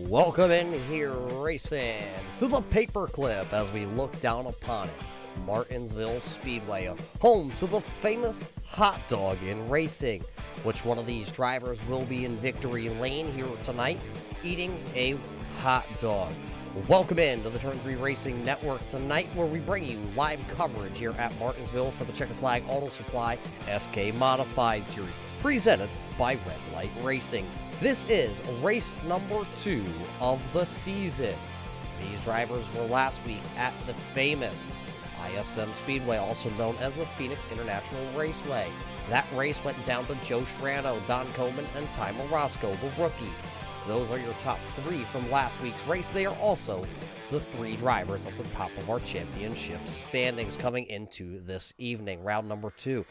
Welcome in here, race fans, to the paperclip as we look down upon it. Martinsville Speedway, home to the famous hot dog in racing. Which one of these drivers will be in victory lane here tonight, eating a hot dog? Welcome in to the Turn 3 Racing Network tonight, where we bring you live coverage here at Martinsville for the Checkered Flag Auto Supply SK Modified Series, presented by Red Light Racing. This is race number 2 of the season. These drivers were last week at the famous ISM Speedway, also known as the Phoenix International Raceway. That race went down to Joe Strano, Don Coleman, and Ty Morosco, the rookie. Those are your top 3 from last week's race. They are also the 3 drivers at the top of our championship standings coming into this evening, round number 2.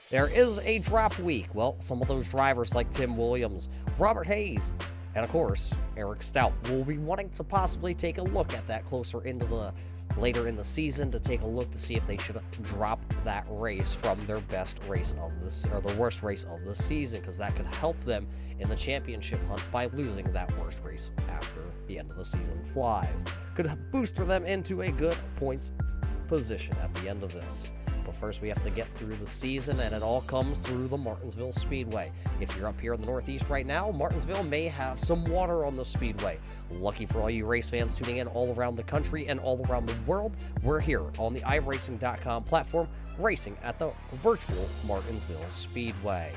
There is a drop week. Well, some of those drivers like Tim Williams, Robert Hayes, and of course, Eric Stout will be wanting to possibly take a look at that later in the season to take a look to see if they should drop that race from their best race of this, or the worst race of the season, because that could help them in the championship hunt by losing that worst race after the end of the season flies. Could boost them into a good points position at the end of this. But first we have to get through the season, and it all comes through the Martinsville Speedway. If you're up here in the Northeast right now, Martinsville may have some water on the Speedway. Lucky for all you race fans tuning in all around the country and all around the world, we're here on the iRacing.com platform, racing at the virtual Martinsville Speedway.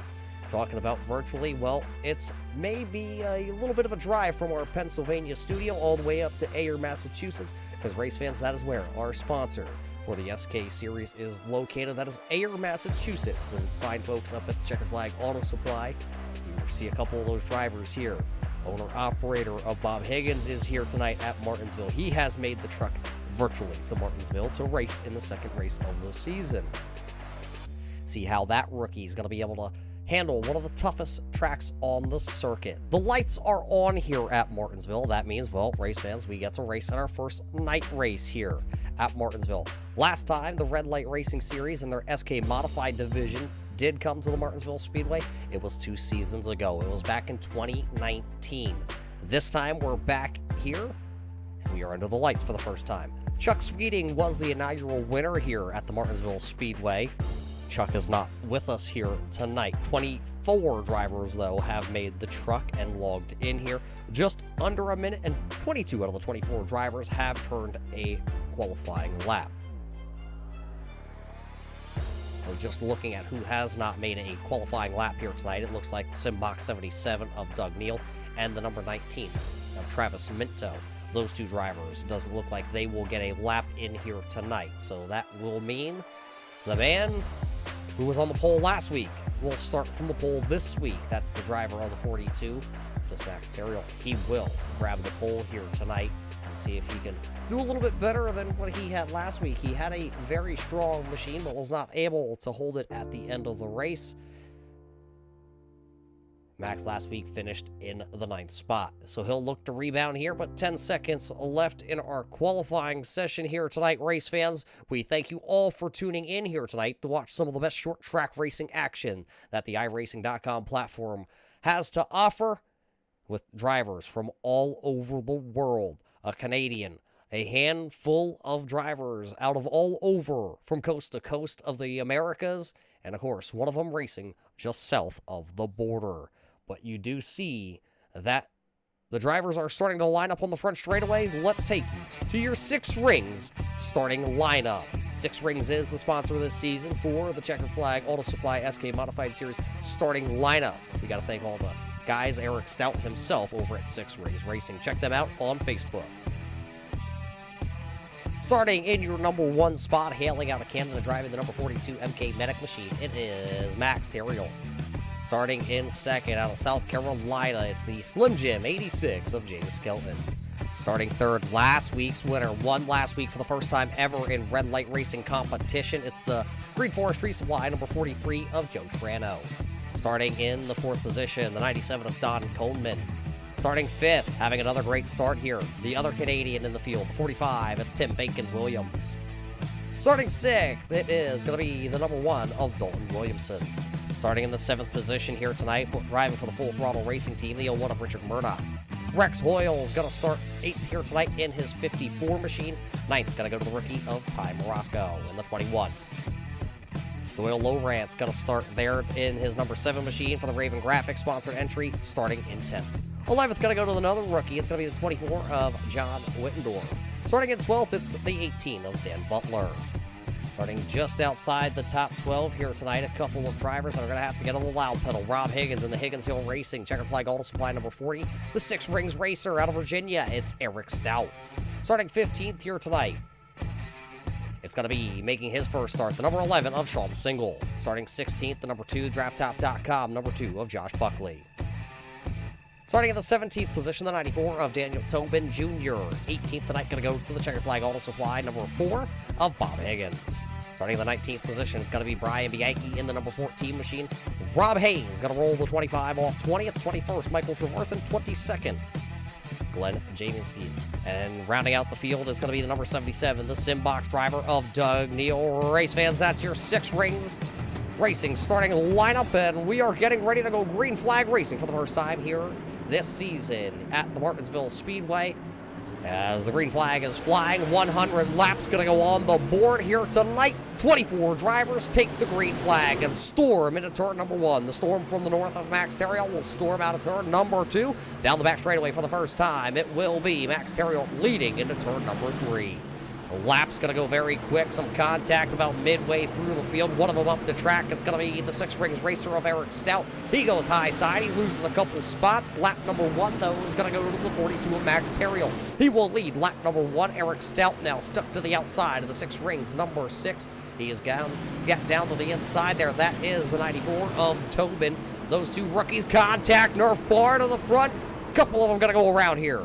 Talking about virtually, well, it's maybe a little bit of a drive from our Pennsylvania studio all the way up to Ayer, Massachusetts, because race fans, that is where our sponsor for the SK Series is located. That is Ayer, Massachusetts. The fine folks up at Checkered Flag Auto Supply. You see a couple of those drivers here. Owner-operator of Bob Higgins is here tonight at Martinsville. He has made the truck virtually to Martinsville to race in the second race of the season. See how that rookie is going to be able to handle one of the toughest tracks on the circuit. The lights are on here at Martinsville. That means, well, race fans, we get to race in our first night race here at Martinsville. Last time, the Red Light Racing Series and their SK Modified division did come to the Martinsville Speedway. It was 2 seasons ago. It was back in 2019. This time, we're back here, and we are under the lights for the first time. Chuck Sweeting was the inaugural winner here at the Martinsville Speedway. Chuck is not with us here tonight. 24 drivers, though, have made the truck and logged in here. Just under a minute, and 22 out of the 24 drivers have turned a qualifying lap. We're just looking at who has not made a qualifying lap here tonight. It looks like Simbox 77 of Doug Neal and the number 19 of Travis Minto. Those two drivers, it doesn't look like they will get a lap in here tonight. So that will mean the man who was on the pole last week will start from the pole this week. That's the driver on the 42, this Max Terriel. He will grab the pole here tonight and see if he can do a little bit better than what he had last week. He had a very strong machine, but was not able to hold it at the end of the race. Max last week finished in the 9th spot, so he'll look to rebound here, but 10 seconds left in our qualifying session here tonight. Race fans, we thank you all for tuning in here tonight to watch some of the best short track racing action that the iRacing.com platform has to offer, with drivers from all over the world. A Canadian, a handful of drivers out of all over from coast to coast of the Americas, and of course, one of them racing just south of the border. But you do see that the drivers are starting to line up on the front straightaway. Let's take you to your 6 Rings starting lineup. 6 Rings is the sponsor this season for the Checkered Flag Auto Supply SK Modified Series starting lineup. We got to thank all the guys, Eric Stout himself over at 6 Rings Racing. Check them out on Facebook. Starting in your number 1 spot, hailing out of Canada, driving the number 42 MK Medic machine, it is Max Terriel. Starting in second out of South Carolina, it's the Slim Jim 86 of James Skelton. Starting third, last week's winner, won last week for the first time ever in Red Light Racing competition. It's the Green Forest Resupply number 43 of Joe Trano. Starting in the 4th position, the 97 of Don Coleman. Starting 5th, having another great start here, the other Canadian in the field, the 45, it's Tim Bacon-Williams. Starting 6th, it is going to be the number 1 of Dalton Williamson. Starting in the 7th position here tonight, driving for the Full Throttle Racing Team, the 01 of Richard Murdoch. Rex Hoyle is going to start 8th here tonight in his 54 machine. 9th's going to go to the rookie of Ty Morosco in the 21. Doyle Lowrance going to start there in his number 7 machine for the Raven Graphics sponsored entry, starting in 10th. 11th going to go to another rookie. It's going to be the 24 of John Wittendorf. Starting in 12th, it's the 18 of Dan Butler. Starting just outside the top 12 here tonight, a couple of drivers that are going to have to get on the loud pedal. Rob Higgins in the Higgins Hill Racing, Checkered Flag Auto Supply number 40. The 6 Rings Racer out of Virginia, it's Eric Stout. Starting 15th here tonight, it's going to be making his first start, the number 11 of Sean Single. Starting 16th, the number 2, DraftTop.com, number 2 of Josh Buckley. Starting at the 17th position, the 94 of Daniel Tobin Jr. 18th tonight, going to go to the Checkered Flag Auto Supply, number 4 of Bob Higgins. Starting at the 19th position, it's going to be Brian Bianchi in the number 14 machine. Rob Haynes going to roll the 25 off 20th, 21st, Michael Trevorthan, 22nd, Glenn Jamieson. And rounding out the field is going to be the number 77, the Simbox driver of Doug Neal. Race fans, that's your 6 Rings Racing starting lineup, and we are getting ready to go green flag racing for the first time here this season at the Martinsville Speedway. As the green flag is flying, 100 laps going to go on the board here tonight. 24 drivers take the green flag and storm into turn number 1. The storm from the north of Max Terriel will storm out of turn number 2. Down the back straightaway for the first time, it will be Max Terriel leading into turn number 3. The lap's going to go very quick. Some contact about midway through the field. One of them up the track. It's going to be the 6 Rings Racer of Eric Stout. He goes high side. He loses a couple spots. Lap number 1, though, is going to go to the 42 of Max Terriel. He will lead lap number 1. Eric Stout now stuck to the outside of the 6 Rings, number 6. He is down to the inside there. That is the 94 of Tobin. Those two rookies contact. Nerf bar to the front. Couple of them going to go around here.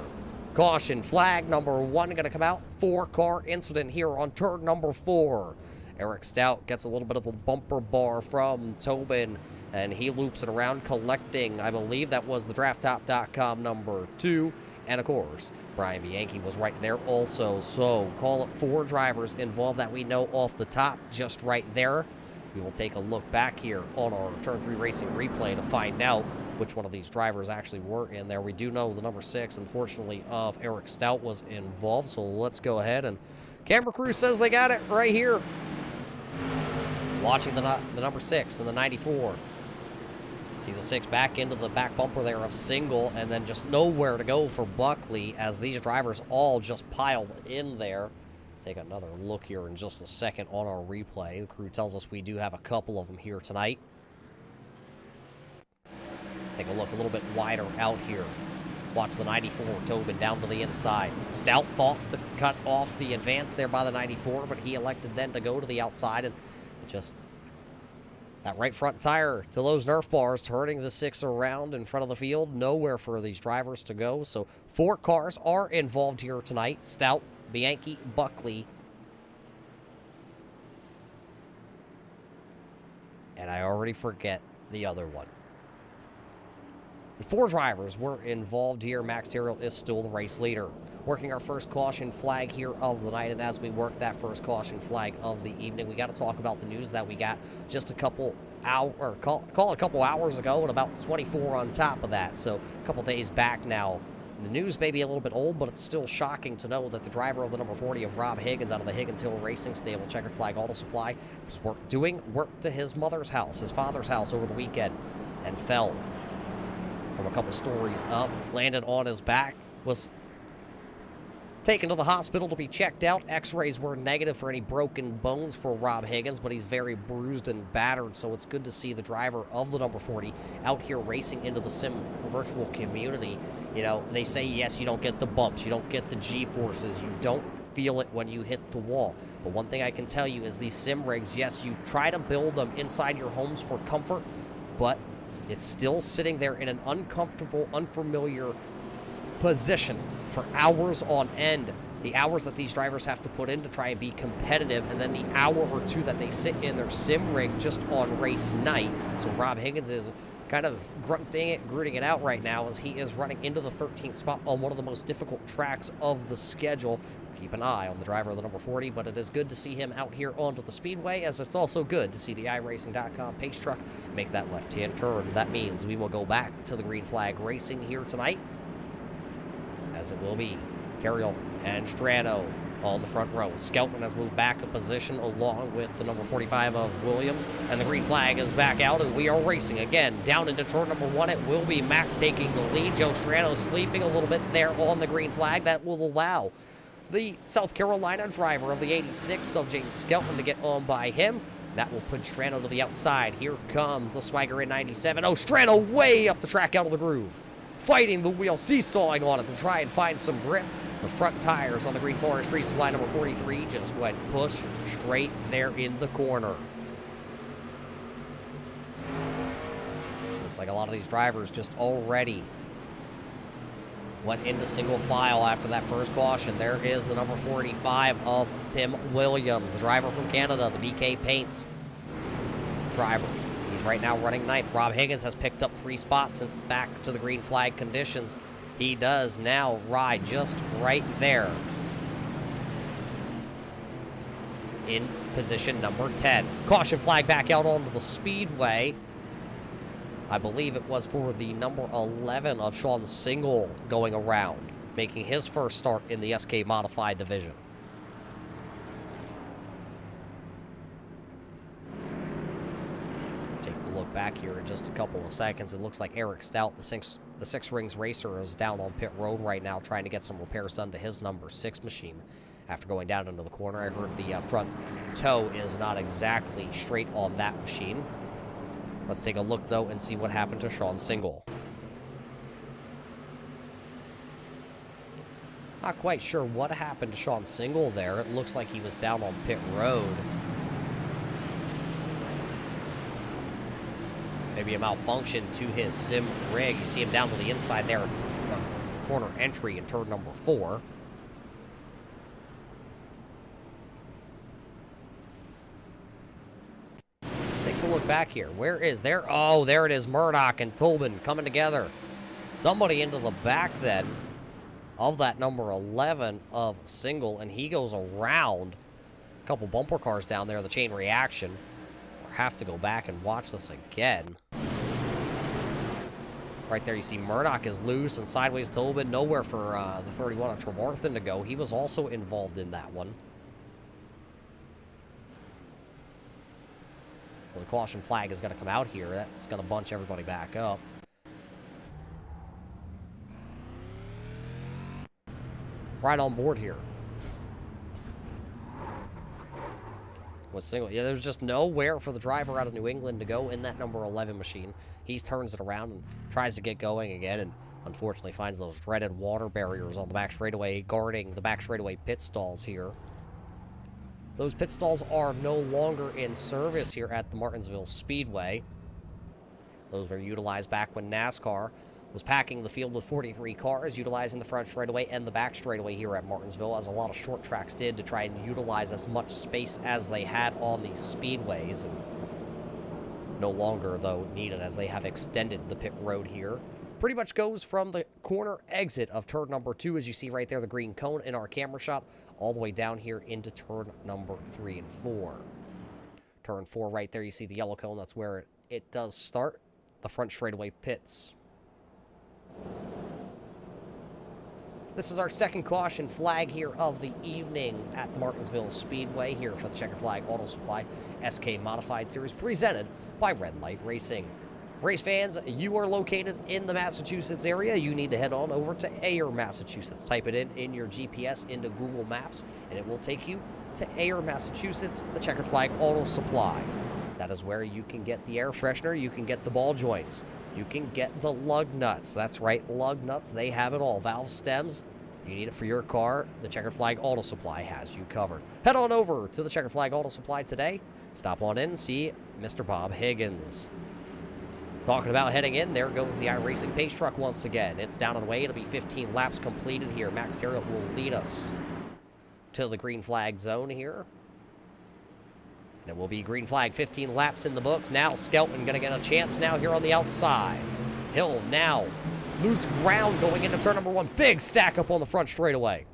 Caution flag number 1 going to come out. 4-car incident here on turn number 4. Eric Stout gets a little bit of a bumper bar from Tobin, and he loops it around, collecting, I believe that was the drafttop.com number 2. And of course, Brian Bianchi was right there also. So call it 4 drivers involved that we know off the top, just right there. We will take a look back here on our Turn 3 Racing replay to find out which one of these drivers actually were in there. We do know the number 6, unfortunately, of Eric Stout was involved. So let's go ahead, and camera crew says they got it right here. Watching the number 6 and the 94. See the 6 back into the back bumper there of Single, and then just nowhere to go for Buckley as these drivers all just piled in there. Take another look here in just a second on our replay. The crew tells us we do have a couple of them here tonight. Take a look a little bit wider out here. Watch the 94, Tobin down to the inside. Stout thought to cut off the advance there by the 94, but he elected then to go to the outside, and just that right front tire to those Nerf bars, turning the 6 around in front of the field. Nowhere for these drivers to go. So 4 cars are involved here tonight. Stout, Bianchi, Buckley. And I already forget the other one. 4 drivers were involved here. Max Terrill is still the race leader. Working our first caution flag here of the night, and as we work that first caution flag of the evening, we got to talk about the news that we got just a couple hours, or call it a couple hours ago, and about 24 on top of that. So a couple days back now. The news may be a little bit old, but it's still shocking to know that the driver of the number 40 of Rob Higgins out of the Higgins Hill Racing Stable, Checkered Flag Auto Supply, was doing work to his mother's house, his father's house over the weekend, and fell from a couple stories up, landed on his back, was taken to the hospital to be checked out. X-rays were negative for any broken bones for Rob Higgins, but he's very bruised and battered, so it's good to see the driver of the number 40 out here racing into the sim virtual community. You know, they say, yes, you don't get the bumps, you don't get the G-forces, you don't feel it when you hit the wall. But one thing I can tell you is these sim rigs, yes, you try to build them inside your homes for comfort, but it's still sitting there in an uncomfortable, unfamiliar position for hours on end. The hours that these drivers have to put in to try and be competitive, and then the hour or 2 that they sit in their sim rig just on race night. So Rob Higgins is kind of grunting it out right now as he is running into the 13th spot on one of the most difficult tracks of the schedule. Keep an eye on the driver of the number 40, but it is good to see him out here onto the speedway, as it's also good to see the iRacing.com pace truck make that left-hand turn. That means we will go back to the green flag racing here tonight, as it will be Terrill and Strano on the front row. Skelton has moved back a position along with the number 45 of Williams, and the green flag is back out, and we are racing again down into turn number 1. It will be Max taking the lead. Joe Strano sleeping a little bit there on the green flag. That will allow the South Carolina driver of the 86 of James Skelton to get on by him. That will put Strano to the outside. Here comes the Swagger in 97. Oh, Strano way up the track out of the groove, fighting the wheel, seesawing on it to try and find some grip. The front tires on the Green Forestry Supply number 43 just went push straight there in the corner. Looks like a lot of these drivers just already went into single file after that first caution. There is the number 45 of Tim Williams, the driver from Canada, the BK Paints driver. He's right now running 9th. Rob Higgins has picked up 3 spots since back to the green flag conditions. He does now ride just right there in position number 10. Caution flag back out onto the speedway. I believe it was for the number 11 of Sean Single going around, making his first start in the SK Modified division. Take a look back here in just a couple of seconds. It looks like Eric Stout, the Six Rings racer, is down on pit road right now trying to get some repairs done to his number 6 machine. After going down into the corner, I heard the front toe is not exactly straight on that machine. Let's take a look, though, and see what happened to Sean Single. Not quite sure what happened to Sean Single there. It looks like he was down on pit road. Maybe a malfunction to his sim rig. You see him down to the inside there. corner entry in turn number 4. Take a look back here. Where is there? Oh, there it is. Murdoch and Tobin coming together. Somebody into the back then of that number 11 of Single, and he goes around a couple bumper cars down there, the chain reaction. We'll have to go back and watch this again. Right there, you see Murdoch is loose and sideways Tobin. Nowhere for the 31 of Tremarthen to go. He was also involved in that one. So the caution flag is going to come out here. That's going to bunch everybody back up. Right on board here. Was Single. Yeah, there's just nowhere for the driver out of New England to go in that number 11 machine. He turns it around and tries to get going again, and unfortunately finds those dreaded water barriers on the back straightaway, guarding the back straightaway pit stalls here. Those pit stalls are no longer in service here at the Martinsville Speedway. Those were utilized back when NASCAR was packing the field with 43 cars, utilizing the front straightaway and the back straightaway here at Martinsville, as a lot of short tracks did, to try and utilize as much space as they had on these speedways. And no longer, though, needed, as they have extended the pit road here. Pretty much goes from the corner exit of turn number 2, as you see right there, the green cone in our camera shot, all the way down here into turn number 3 and 4. Turn 4 right there, you see the yellow cone. That's where it does start. The front straightaway pits. This is our second caution flag here of the evening at the Martinsville Speedway here for the Checkered Flag Auto Supply SK Modified Series, presented by Red Light Racing. Race fans, you are located in the Massachusetts area. You need to head on over to Ayer, Massachusetts. Type it in your GPS into Google Maps, and it will take you to Ayer, Massachusetts, the Checkered Flag Auto Supply. That is where you can get the air freshener, you can get the ball joints, you can get the lug nuts. That's right, lug nuts, they have it all. Valve stems, you need it for your car, the Checkered Flag Auto Supply has you covered. Head on over to the Checkered Flag Auto Supply today. Stop on in and see Mr. Bob Higgins. Talking about heading in, there goes the iRacing pace truck once again. It's down and away. It'll be 15 laps completed here. Max Terriot will lead us to the green flag zone here. And it will be green flag, 15 laps in the books. Now Skelton going to get a chance now here on the outside. Hill now loose ground going into turn number 1. Big stack up on the front straightaway.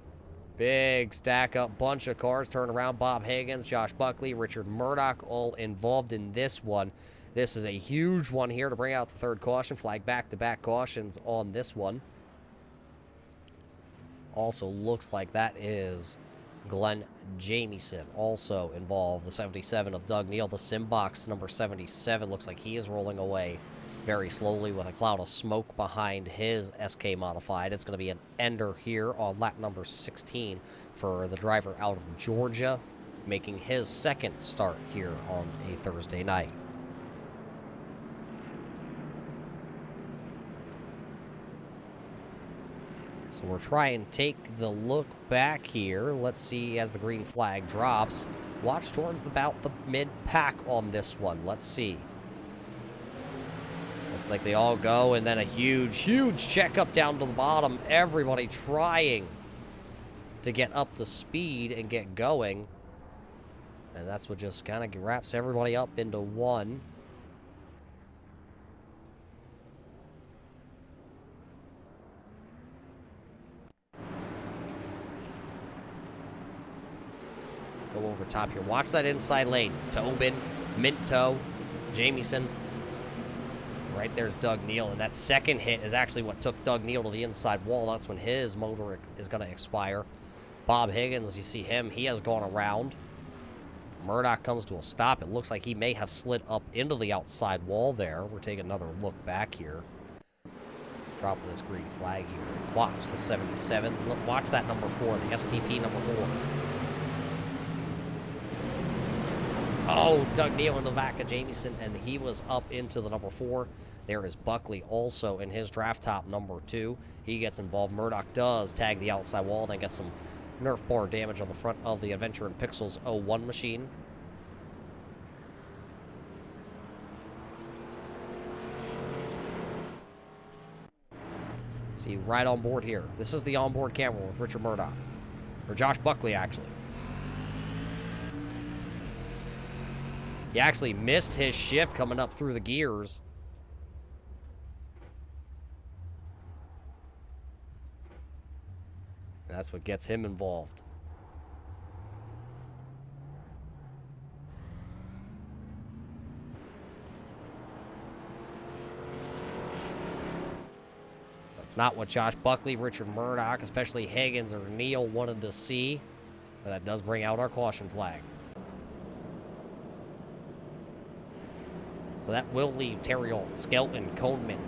Big stack up, bunch of cars turn around. Bob Higgins, Josh Buckley, Richard Murdoch all involved in this one. This is a huge one here to bring out the third caution. Flag back-to-back cautions on this one. Also looks like that is Glenn Jamieson also involved. The 77 of Doug Neal. The Simbox number 77 looks like he is rolling away very slowly with a cloud of smoke behind his SK Modified. It's going to be an ender here on lap number 16 for the driver out of Georgia, making his second start here on a Thursday night. So we're trying to take the look back here. Let's see as the green flag drops. Watch towards about the mid-pack on this one. Let's see. Looks like they all go, and then a huge, huge checkup down to the bottom. Everybody trying to get up to speed and get going. And that's what just kind of wraps everybody up into one. Go over top here. Watch that inside lane. Tobin, Minto, Jamieson. Right there's Doug Neal. And that second hit is actually what took Doug Neal to the inside wall. That's when his motor is going to expire. Bob Higgins, you see him. He has gone around. Murdoch comes to a stop. It looks like he may have slid up into the outside wall there. We're taking another look back here. Drop this green flag here. Watch the 77. Watch that number 4, the STP number 4. Oh, Doug Neal in the back of Jamieson, and he was up into the number 4. There is Buckley also in his draft top number 2. He gets involved. Murdoch does tag the outside wall, then gets some Nerf bar damage on the front of the Adventure in Pixels 01 machine. Let's see, right on board here. This is the onboard camera with Richard Murdoch. Or Josh Buckley, actually. He actually missed his shift coming up through the gears. And that's what gets him involved. That's not what Josh Buckley, Richard Murdoch, especially Higgins or Neal wanted to see. But that does bring out our caution flag. So that will leave Terrill, Skelton, Coleman,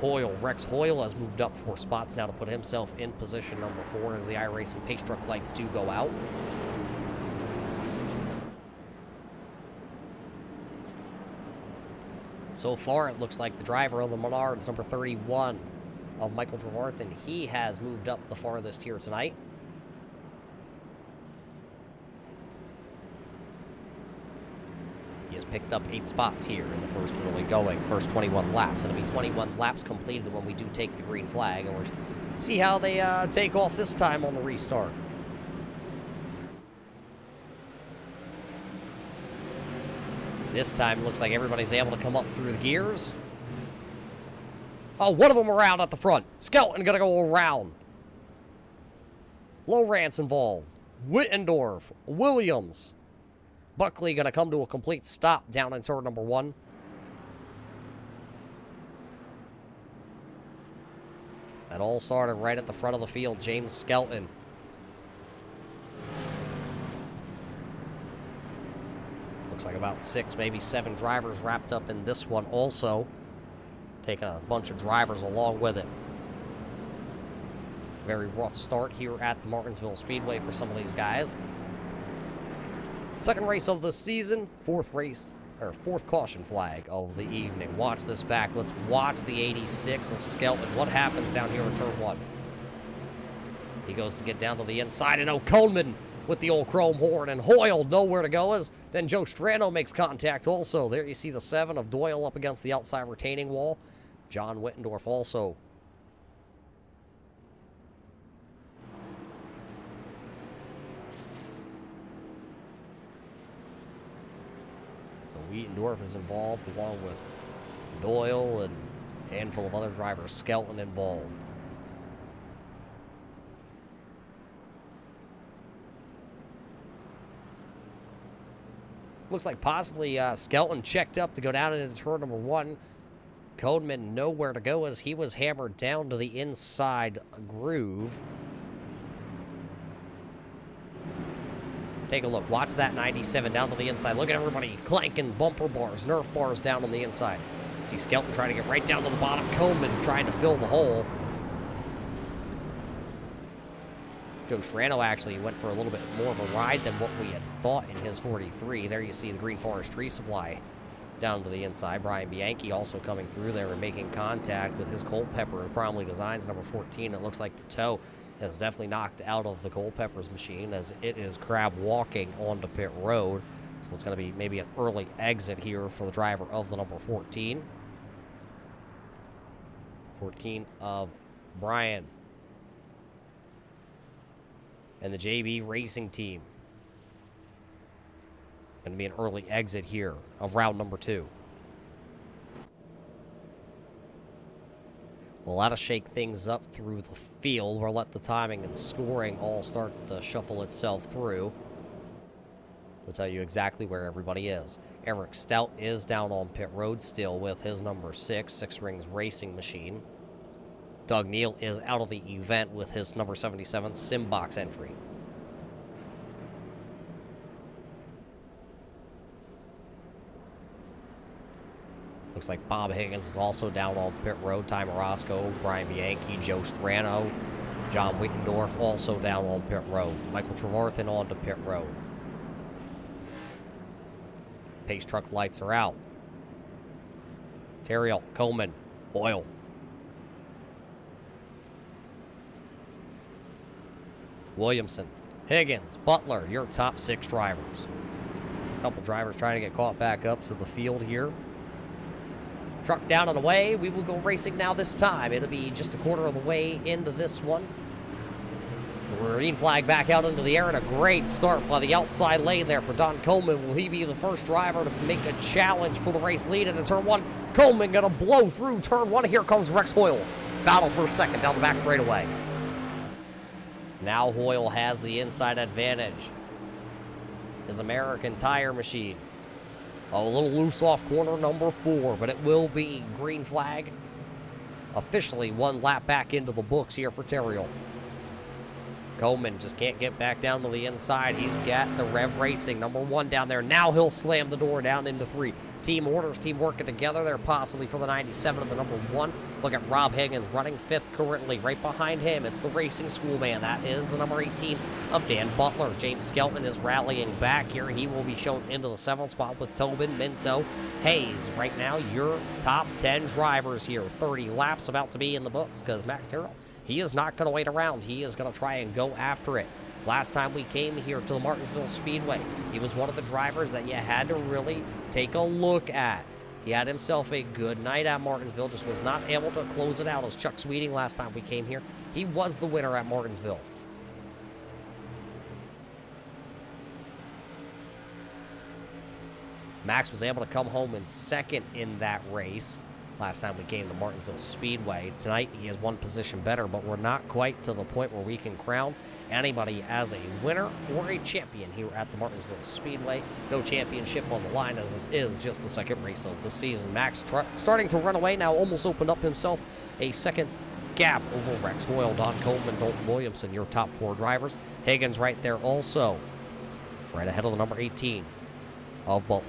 Hoyle. Rex Hoyle has moved up 4 spots now to put himself in position number 4 as the iRacing pace truck lights do go out. So far, it looks like the driver of the Menards, number 31 of Michael Trevarthen, he has moved up the farthest here tonight. He has picked up 8 spots here in the first early going, first 21 laps. It'll be 21 laps completed when we do take the green flag, and we'll see how they take off this time on the restart. This time, it looks like everybody's able to come up through the gears. Oh, one of them around at the front. Skelton gonna go around. Lowrance involved. Wittendorf, Williams. Buckley gonna come to a complete stop down in turn number 1. That all started right at the front of the field. James Skelton. Looks like about 6, maybe 7 drivers wrapped up in this one also. Taking a bunch of drivers along with it. Very rough start here at the Martinsville Speedway for some of these guys. Second race of the season, 4th caution flag of the evening. Watch this back. Let's watch the 86 of Skelton. What happens down here in turn 1? He goes to get down to the inside, and Coleman with the old chrome horn, and Hoyle nowhere to go as then Joe Strano makes contact also. There you see the 7 of Doyle up against the outside retaining wall. John Wittendorf also. So Wittendorf is involved along with Doyle and a handful of other drivers. Skelton involved. Looks like possibly Skelton checked up to go down into turn number 1. Coleman nowhere to go as he was hammered down to the inside groove. Take a look. Watch that 97 down to the inside. Look at everybody clanking bumper bars, Nerf bars down on the inside. See Skelton trying to get right down to the bottom. Coleman trying to fill the hole. Joe Strano actually went for a little bit more of a ride than what we had thought in his 43. There you see the Green Forest Tree Supply down to the inside. Brian Bianchi also coming through there and making contact with his Culpepper of Bromley Designs, number 14. It looks like the toe has definitely knocked out of the Culpepper's machine as it is crab walking onto pit road. So it's going to be maybe an early exit here for the driver of the number 14. 14 of Brian and the JB Racing Team. Going to be an early exit here of round number 2. We'll let us shake things up through the field. We'll let the timing and scoring all start to shuffle itself through. They'll tell you exactly where everybody is. Eric Stout is down on pit road still with his number 6, Six Rings Racing Machine. Doug Neal is out of the event with his number 77 Simbox entry. Looks like Bob Higgins is also down on pit road. Ty Morosco, Brian Bianchi, Joe Strano, John Wittendorf also down on pit road. Michael Trevarthen on to pit road. Pace truck lights are out. Terrill, Coleman, Boyle. Williamson, Higgins, Butler, your top 6 drivers. A couple drivers trying to get caught back up to the field here. Truck down and away. We will go racing now this time. It'll be just a quarter of the way into this one. The green flag back out into the air, and a great start by the outside lane there for Don Coleman. Will he be the first driver to make a challenge for the race lead into turn one? Coleman going to blow through turn one. Here comes Rex Hoyle. Battle for second down the back straightaway. Now Hoyle has the inside advantage. His American Tire machine. A little loose off corner number 4, but it will be green flag. Officially 1 lap back into the books here for Terrill. Coleman just can't get back down to the inside. He's got the Rev Racing number 1 down there. Now he'll slam the door down into 3. Team orders, team working together there, possibly for the 97 of the number 1. Look at Rob Higgins running 5th currently. Right behind him, it's the Racing School man. That is the number 18 of Dan Butler. James Skelton is rallying back here. He will be shown into the 7th spot with Tobin, Minto, Hayes. Right now, your top 10 drivers here. 30 laps about to be in the books because Max Terrill, he is not going to wait around. He is going to try and go after it. Last time we came here to the Martinsville Speedway, he was one of the drivers that you had to really take a look at. He had himself a good night at Martinsville, just was not able to close it out as Chuck Sweeting last time we came here. He was the winner at Martinsville. Max was able to come home in second in that race last time we came to Martinsville Speedway. Tonight, he is 1 position better, but we're not quite to the point where we can crown anybody as a winner or a champion here at the Martinsville Speedway. No championship on the line, as this is just the 2nd race of the season. Max starting to run away now, almost opened up himself a 2nd gap over Rex Hoyle, Don Coleman, Dalton Williamson, your top 4 drivers. Higgins right there also, right ahead of the number 18 of Butler.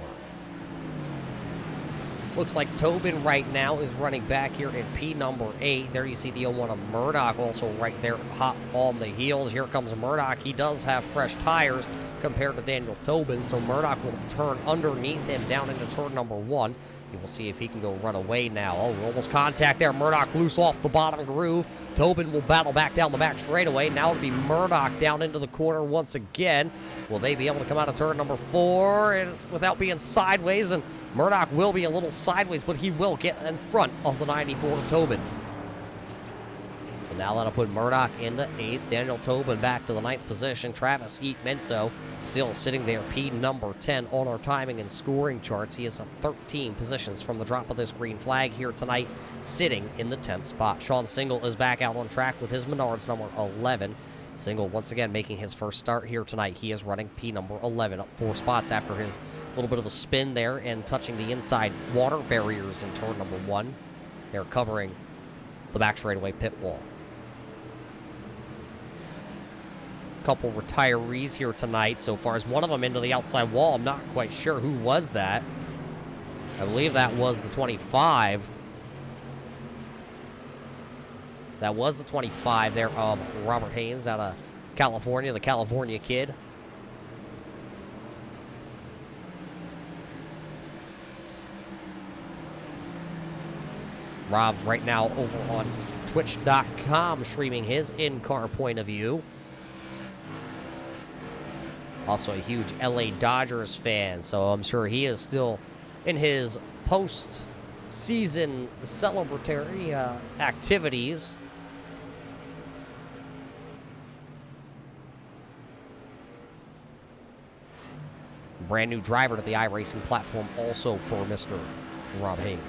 Looks like Tobin right now is running back here in P number 8. There you see the 01 of Murdoch also right there hot on the heels. Here comes Murdoch. He does have fresh tires compared to Daniel Tobin, so Murdoch will turn underneath him down into turn number 1. You will see if he can go run away now. Oh, almost contact there. Murdoch loose off the bottom groove. Tobin will battle back down the back straightaway. Now it'll be Murdoch down into the corner once again. Will they be able to come out of turn number 4 without being sideways? And Murdoch will be a little sideways, but he will get in front of the 94 of Tobin. So now that'll put Murdoch into 8th. Daniel Tobin back to the 9th position. Travis Heat Minto still sitting there, P number 10 on our timing and scoring charts. He is up 13 positions from the drop of this green flag here tonight, sitting in the 10th spot. Sean Single is back out on track with his Menards number 11. Single once again making his first start here tonight. He is running P number 11, up 4 spots after his little bit of a spin there and touching the inside water barriers in turn number 1. They're covering the back straightaway pit wall. Couple retirees here tonight so far as one of them into the outside wall. I'm not quite sure who was that. I believe that was the 25. That was the 25 there of Robert Haynes out of California, the California kid. Rob's right now over on Twitch.com streaming his in-car point of view. Also a huge LA Dodgers fan, so I'm sure he is still in his post-season celebratory activities. Brand new driver to the iRacing platform also for Mr. Rob Haynes.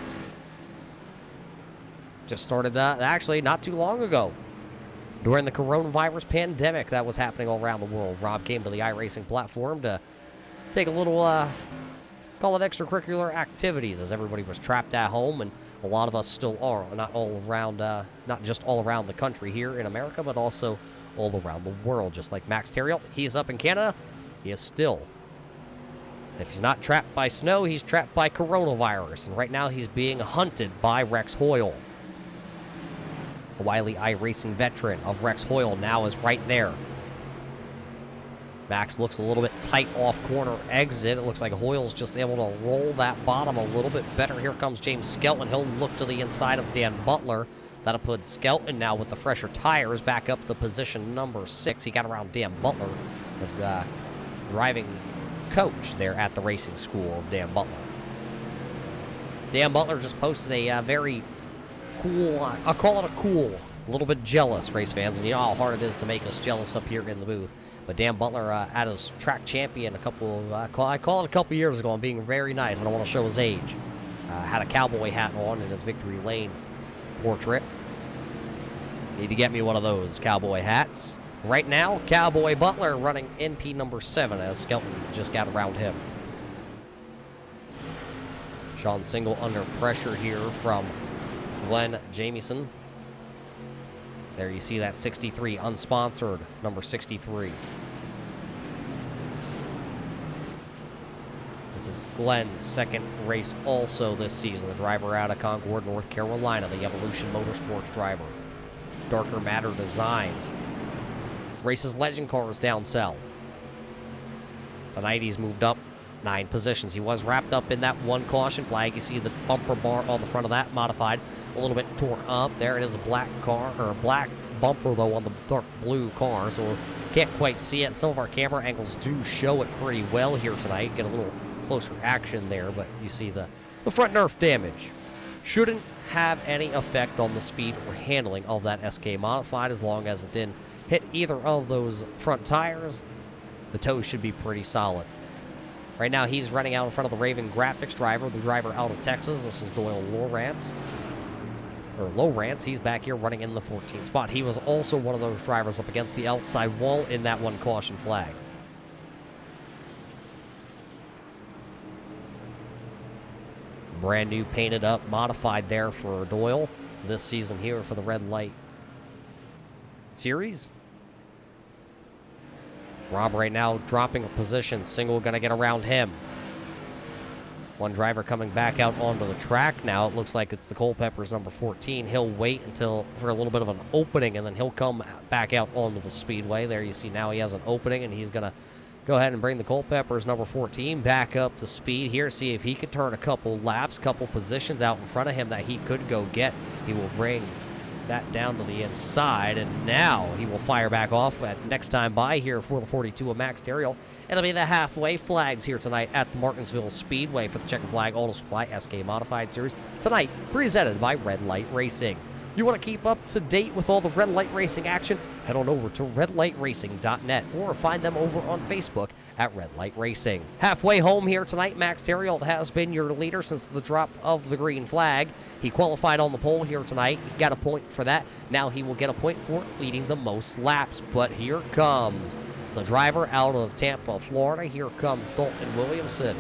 Just started that actually not too long ago. During the coronavirus pandemic that was happening all around the world, Rob came to the iRacing platform to take a little, call it extracurricular activities, as everybody was trapped at home, and a lot of us still are, not all around, not just all around the country here in America, but also all around the world. Just like Max Terrill, he's up in Canada, he is still. If he's not trapped by snow, he's trapped by coronavirus, and right now he's being hunted by Rex Hoyle. A wily iRacing veteran of Rex Hoyle now is right there. Max looks a little bit tight off corner exit. It looks like Hoyle's just able to roll that bottom a little bit better. Here comes James Skelton. He'll look to the inside of Dan Butler. That'll put Skelton now with the fresher tires back up to position number 6. He got around Dan Butler, the driving coach there at the racing school of Dan Butler. Dan Butler just posted a very cool, I'll call it a little bit jealous, race fans, and you know how hard it is to make us jealous up here in the booth. But Dan Butler at his track champion I call it a couple years ago, and being very nice. I don't want to show his age. Had a cowboy hat on in his Victory Lane portrait. Need to get me one of those cowboy hats. Right now, Cowboy Butler running NP number 7 as Skelton just got around him. Sean Single under pressure here from Glenn Jamieson. There you see that 63, unsponsored, number 63. This is Glenn's second race also this season. The driver out of Concord, North Carolina, the Evolution Motorsports driver. Darker Matter Designs. Races legend cars down south. Tonight he's moved up 9 positions. He was wrapped up in that one caution flag. You see the bumper bar on the front of that modified, a little bit torn up. There it is, a black car, or a black bumper though on the dark blue car, so can't quite see it. Some of our camera angles do show it pretty well here tonight. Get a little closer action there, but you see the front nerf damage. Shouldn't have any effect on the speed or handling of that SK Modified as long as it didn't hit either of those front tires. The toes should be pretty solid. Right now he's running out in front of the Raven Graphics driver, the driver out of Texas. This is Doyle Lowrance. He's back here running in the 14th spot. He was also one of those drivers up against the outside wall in that one caution flag. Brand new painted up, modified there for Doyle this season here for the Red Light Series. Rob right now dropping a position. Single going to get around him. One driver coming back out onto the track now. It looks like it's the Culpeppers number 14. He'll wait for a little bit of an opening, and then he'll come back out onto the speedway. There you see now he has an opening, and he's going to go ahead and bring the Culpeppers number 14 back up to speed here. See if he can turn a couple laps, couple positions out in front of him that he could go get. He will bring that down to the inside, and now he will fire back off at next time by here for the 42 of Max Terriel. It'll be the halfway flags here tonight at the Martinsville Speedway for the Checkered Flag Auto Supply SK Modified Series. Tonight, presented by Red Light Racing. You want to keep up to date with all the Red Light Racing action? Head on over to redlightracing.net or find them over on Facebook at Red Light Racing. Halfway home here tonight, Max Terriel has been your leader since the drop of the green flag. He qualified on the pole here tonight. He got a point for that. Now he will get a point for leading the most laps. But here comes the driver out of Tampa, Florida. Here comes Dalton Williamson.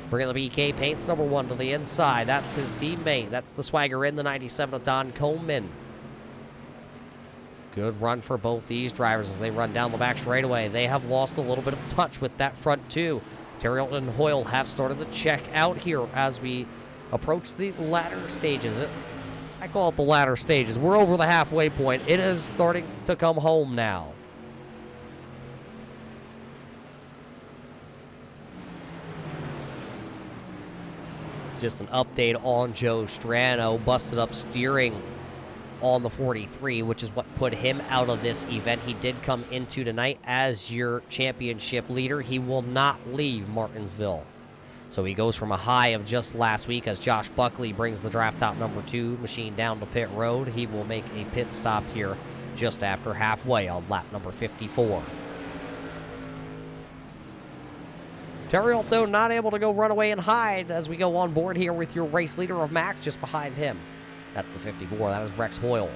Bringing the BK paints number 1 to the inside. That's his teammate. That's the swagger in the 97 of Don Coleman. Good run for both these drivers as they run down the back straightaway. They have lost a little bit of touch with that front two. Terriel and Hoyle have started to check out here as we approach the latter stages. I call it the latter stages. We're over the halfway point. It is starting to come home now. Just an update on Joe Strano. Busted up steering on the 43, which is what put him out of this event. He did come into tonight as your championship leader. He will not leave Martinsville. So he goes from a high of just last week as Josh Buckley brings the draft top number 2 machine down to pit road. He will make a pit stop here just after halfway on lap number 54. Terriel, though, not able to go run away and hide as we go on board here with your race leader of Max just behind him. That's the 54. That is Rex Hoyle.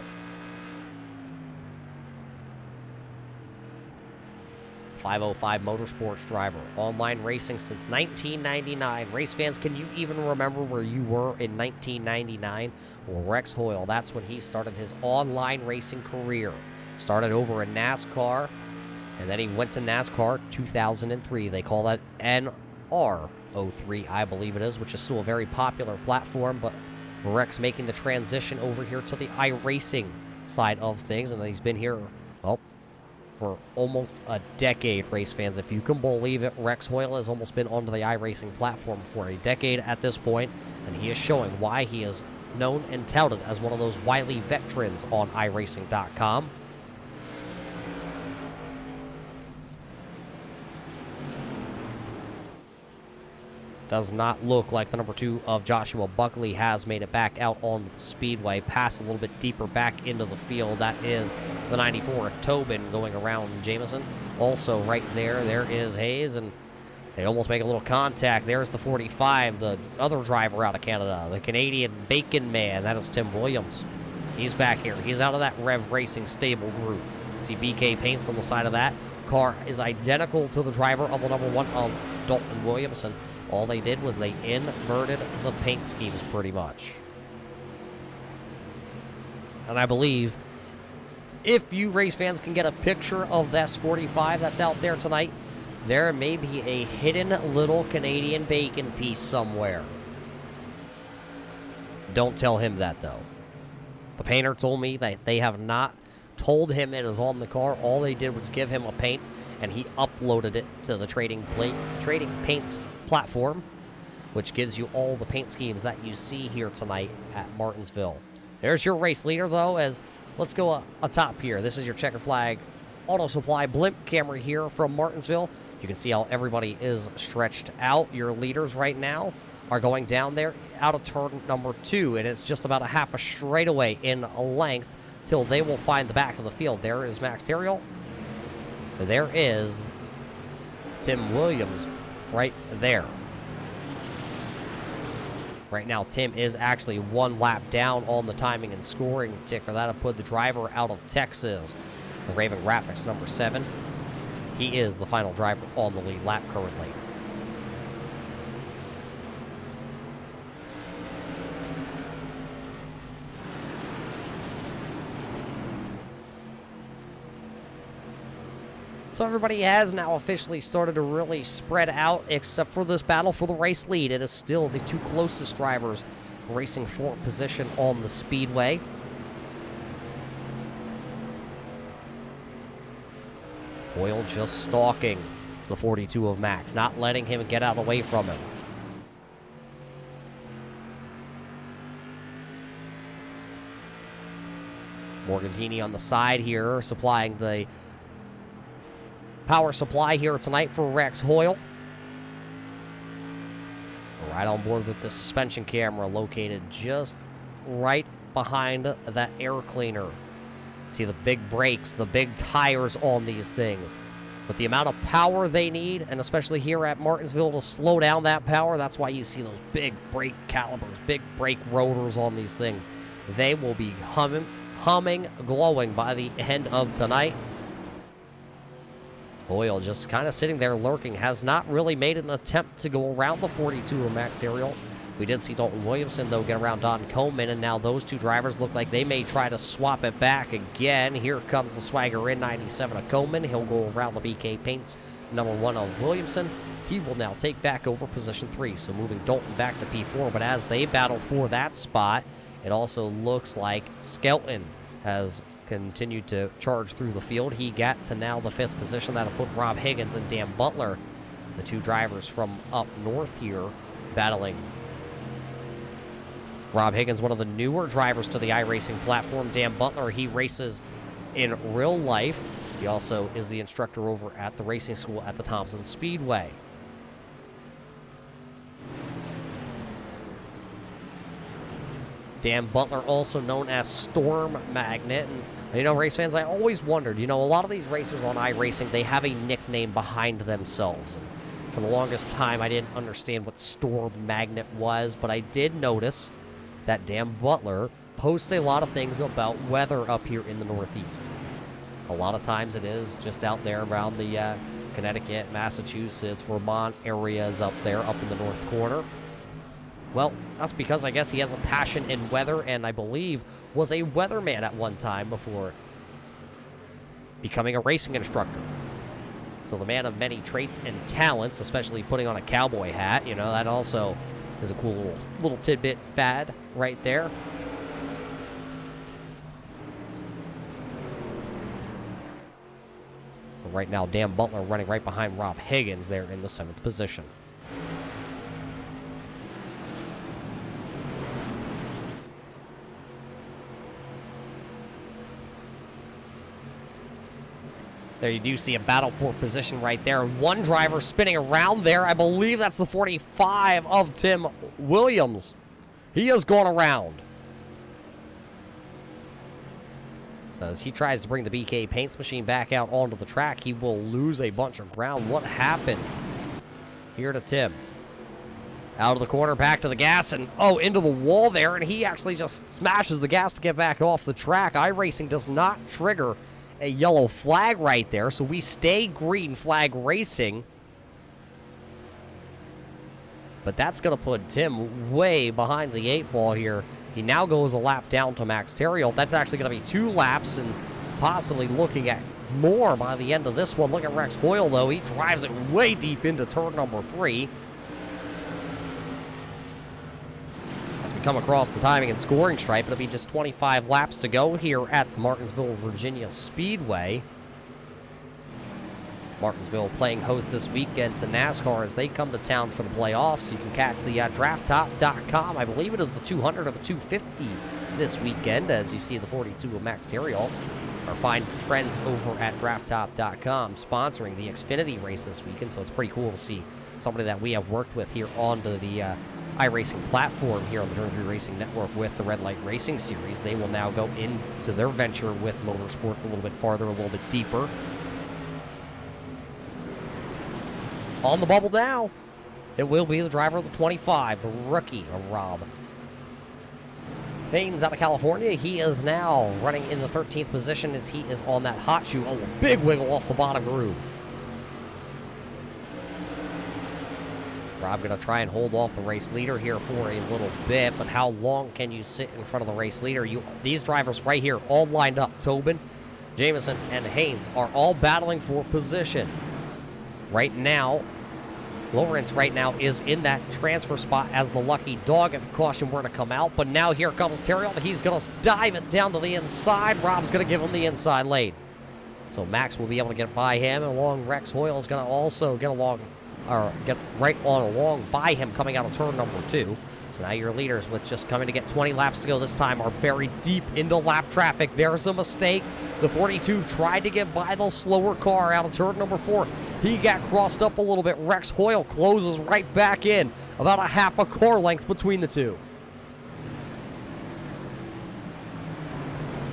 .505 Motorsports driver. Online racing since 1999. Race fans, can you even remember where you were in 1999? Well, Rex Hoyle, that's when he started his online racing career. Started over in NASCAR, and then he went to NASCAR 2003. They call that NR03, I believe it is, which is still a very popular platform, but Rex making the transition over here to the iRacing side of things, and he's been here, well, for almost a decade, race fans. If you can believe it, Rex Hoyle has almost been onto the iRacing platform for a decade at this point, and he is showing why he is known and touted as one of those wily veterans on iRacing.com. Does not look like the number 2 of Joshua Buckley has made it back out on the speedway. Pass a little bit deeper back into the field. That is the 94, Tobin, going around Jameson. Also right there is Hayes, and they almost make a little contact. There's the 45, the other driver out of Canada, the Canadian Bacon Man. That is Tim Williams. He's back here. He's out of that Rev Racing stable group. See BK Paints on the side of that. Car is identical to the driver of the number 1 of Dalton Williamson. All they did was they inverted the paint schemes pretty much. And I believe if you race fans can get a picture of this 45 that's out there tonight, there may be a hidden little Canadian bacon piece somewhere. Don't tell him that, though. The painter told me that they have not told him it is on the car. All they did was give him a paint, and he uploaded it to the Trading Paints platform, which gives you all the paint schemes that you see here tonight at Martinsville. There's your race leader, though, as let's go atop here. This is your Checker Flag Auto Supply blimp camera here from Martinsville. You can see how everybody is stretched out. Your leaders right now are going down there out of turn number 2, and it's just about a half a straightaway in length till they will find the back of the field. There is Max Terriel. There is Tim Williams right there. Right now, Tim is actually 1 lap down on the timing and scoring ticker. That'll put the driver out of Texas, the Raven Graphics number 7. He is the final driver on the lead lap currently. So everybody has now officially started to really spread out, except for this battle for the race lead. It is still the 2 closest drivers racing for position on the speedway. Boyle just stalking the 42 of Max, not letting him get out away from him. Morgantini on the side here, supplying the power supply here tonight for Rex Hoyle. Right on board with the suspension camera located just right behind that air cleaner. See the big brakes, the big tires on these things. With the amount of power they need, and especially here at Martinsville to slow down that power, that's why you see those big brake calipers, big brake rotors on these things. They will be humming, glowing by the end of tonight. Hoyle just kind of sitting there lurking, has not really made an attempt to go around the 42 of Max Terriel. We did see Dalton Williamson, though, get around Don Coleman, and now those 2 drivers look like they may try to swap it back again. Here comes the swagger in 97 of Coleman. He'll go around the BK Paints number 1 of Williamson. He will now take back over position 3, so moving Dalton back to P4. But as they battle for that spot, it also looks like Skelton has continued to charge through the field. He got to now the 5th position. That'll put Rob Higgins and Dan Butler, the 2 drivers from up north here, battling. Rob Higgins, one of the newer drivers to the iRacing platform. Dan Butler, he races in real life. He also is the instructor over at the racing school at the Thompson Speedway. Dan Butler, also known as Storm Magnet. And, you know, race fans, I always wondered, you know, a lot of these racers on iRacing, they have a nickname behind themselves. And for the longest time, I didn't understand what Storm Magnet was, but I did notice that Dan Butler posts a lot of things about weather up here in the Northeast. A lot of times it is just out there around the Connecticut, Massachusetts, Vermont areas up there, up in the north corner. Well, that's because I guess he has a passion in weather, and I believe was a weatherman at one time before becoming a racing instructor. So the man of many traits and talents, especially putting on a cowboy hat, you know, that also is a cool little tidbit fad right there. But right now, Dan Butler running right behind Rob Higgins there in the 7th position. There you do see a battle for position right there. One driver spinning around there. I believe that's the 45 of Tim Williams. He has gone around. So as he tries to bring the BK Paints machine back out onto the track, he will lose a bunch of ground. What happened here to Tim? Out of the corner, back to the gas, and into the wall there, and he actually just smashes the gas to get back off the track. iRacing does not trigger a yellow flag right there, so we stay green flag racing. But that's going to put Tim way behind the 8 ball here. He now goes a lap down to Max Terriel. That's actually going to be 2 laps and possibly looking at more by the end of this one. Look at Rex Hoyle, though. He drives it way deep into turn number 3. As we come across the timing and scoring stripe, it'll be just 25 laps to go here at the Martinsville, Virginia Speedway. Martinsville playing host this weekend to NASCAR as they come to town for the playoffs. You can catch the drafttop.com. I believe it is the 200 or the 250 this weekend, as you see the 42 of Max Terriel. Our fine friends over at drafttop.com sponsoring the Xfinity race this weekend, so it's pretty cool to see somebody that we have worked with here on the iRacing platform here on the Turn 3 Racing Network with the Red Light Racing Series. They will now go into their venture with motorsports a little bit farther, a little bit deeper. On the bubble now, it will be the driver of the 25, the rookie, Rob Haynes out of California. He is now running in the 13th position as he is on that hot shoe. A big wiggle off the bottom groove. Rob going to try and hold off the race leader here for a little bit, but how long can you sit in front of the race leader? These drivers right here all lined up. Tobin, Jamison, and Haynes are all battling for position. Right now, Lawrence right now is in that transfer spot as the lucky dog if the caution were to come out. But now here comes Terriel. He's going to dive it down to the inside. Rob's going to give him the inside lane. So Max will be able to get by him. And along Rex Hoyle is going to also get right on along by him coming out of turn number 2. So now your leaders, with just coming to get 20 laps to go this time, are buried deep into lap traffic. There's a mistake. The 42 tried to get by the slower car out of turn number 4. He got crossed up a little bit. Rex Hoyle closes right back in. About a half a car length between the two.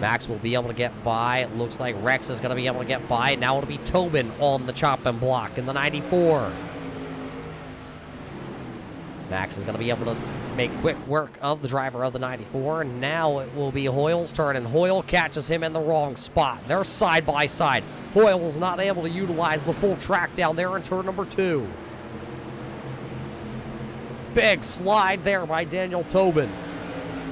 Max will be able to get by. It looks like Rex is going to be able to get by. Now it'll be Tobin on the chopping block in the 94. Max is going to be able to make quick work of the driver of the 94, and now it will be Hoyle's turn, and Hoyle catches him in the wrong spot. They're side by side. Hoyle was not able to utilize the full track down there in turn number 2. Big slide there by Daniel Tobin,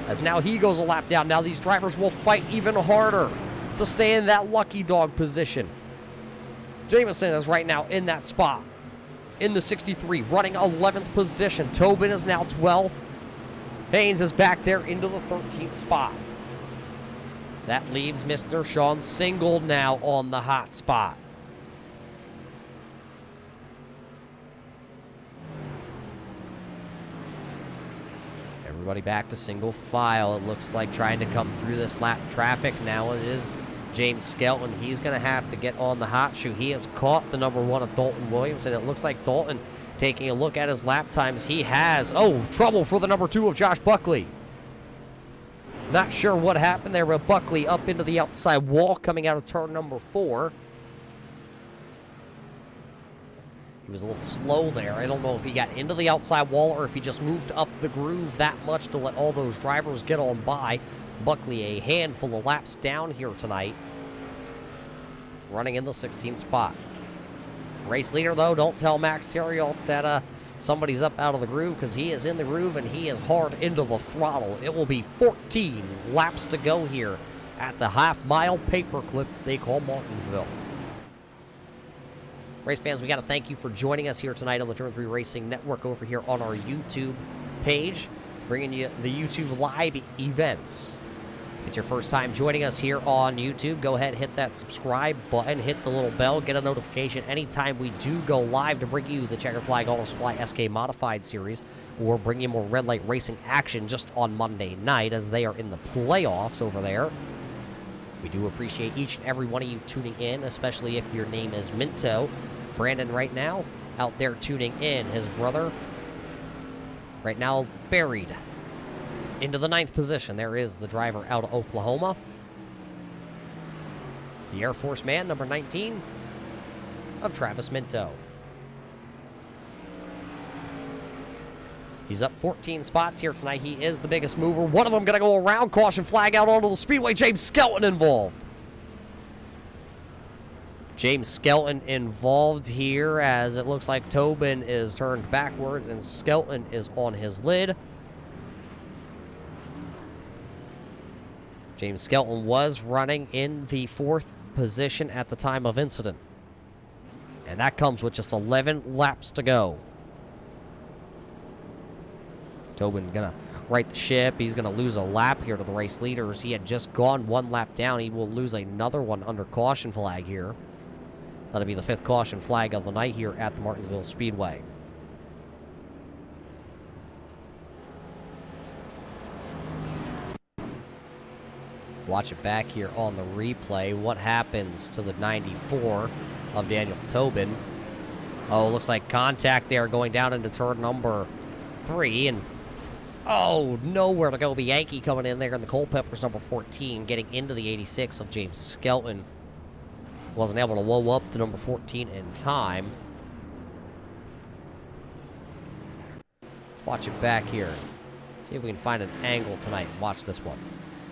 as now he goes a lap down. Now these drivers will fight even harder to stay in that lucky dog position. Jamison is right now in that spot. In the 63, running 11th position. Tobin is now 12th. Haynes is back there into the 13th spot. That leaves Mr. Sean Single now on the hot spot. Everybody back to single file. It looks like trying to come through this lap traffic. Now it is James Skelton. He's going to have to get on the hot shoe. He has caught the number 1 of Dalton Williams, and it looks like Dalton, taking a look at his lap times, he has, trouble for the number 2 of Josh Buckley. Not sure what happened there, but Buckley up into the outside wall coming out of turn number 4. He was a little slow there. I don't know if he got into the outside wall or if he just moved up the groove that much to let all those drivers get on by. Buckley a handful of laps down here tonight, running in the 16th spot. Race leader, though, don't tell Max Terriel that somebody's up out of the groove, because he is in the groove and he is hard into the throttle. It will be 14 laps to go here at the half-mile paperclip they call Martinsville. Race fans, we got to thank you for joining us here tonight on the Turn 3 Racing Network over here on our YouTube page, bringing you the YouTube live events. If it's your first time joining us here on YouTube, go ahead and hit that subscribe button, hit the little bell, get a notification anytime we do go live to bring you the Checkered Flag Auto Supply SK Modified Series, or bring you more Red Light Racing action just on Monday night as they are in the playoffs over there. We do appreciate each and every one of you tuning in, especially if your name is Minto. Brandon right now out there tuning in. His brother right now buried into the 9th position. There is the driver out of Oklahoma. The Air Force man, number 19, of Travis Minto. He's up 14 spots here tonight. He is the biggest mover. One of them going to go around. Caution flag out onto the speedway. James Skelton involved. James Skelton involved here as it looks like Tobin is turned backwards and Skelton is on his lid. James Skelton was running in the 4th position at the time of incident. And that comes with just 11 laps to go. Tobin gonna right the ship. He's gonna lose a lap here to the race leaders. He had just gone 1 lap down. He will lose another one under caution flag here. That'll be the 5th caution flag of the night here at the Martinsville Speedway. Watch it back here on the replay. What happens to the 94 of Daniel Tobin? Oh, looks like contact there going down into turn number 3. And, oh, nowhere to go. Bianchi coming in there in the Culpeppers, number 14, getting into the 86 of James Skelton. Wasn't able to whoa up the number 14 in time. Let's watch it back here. See if we can find an angle tonight. Watch this one.